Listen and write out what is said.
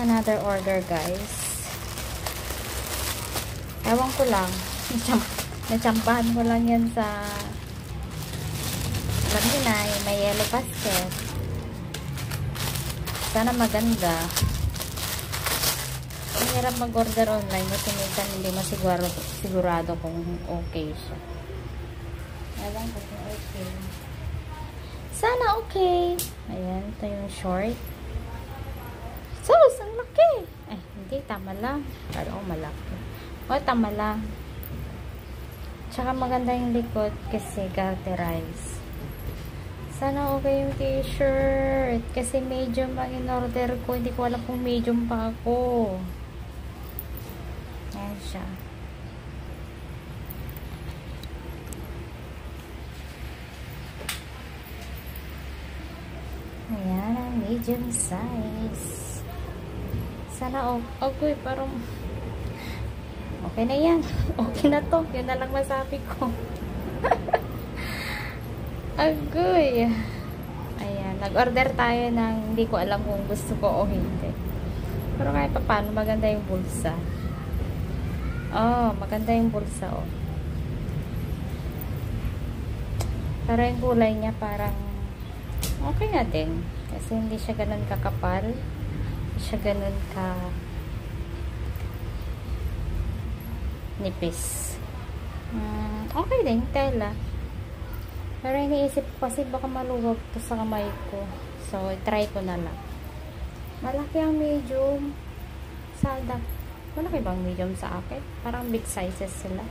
another order, guys. Ewan ko lang. Natsampahan ko lang yan sa alam nyo na, may yellow basket. Sana maganda. Ang hirap mag-order online kasi minsan hindi masigurado kung okay siya. Ewan ko kung okay. Sana okay. Ayan, ito yung short. Sus, ang laki. Eh, hindi, tama lang. Pero malaki. O, tama lang. Tsaka maganda yung likod kasi garterize. Sana okay yung t-shirt. Kasi medium ang in-order ko. Hindi ko alam kung medium pa ako. Ayan siya. Ayan ang medium size. Sana okay. Parang okay na yan. Okay na to. Yun na lang masabi ko. Agoy. Ayan. Nag-order tayo ng hindi ko alam kung gusto ko o hindi. Pero kahit pa paano, maganda yung bulsa. Oh, maganda yung bulsa, oh. Pero yung kulay niya parang okay na din. Kasi hindi siya ganun kakapal. Hindi siya ganun ka nipis. Okay din, tela. Pero iniisip ko kasi baka maluwag to sa kamay ko. So, try ko na lang. Malaki ang medium. Malaki bang medium sa akin? Parang big sizes sila.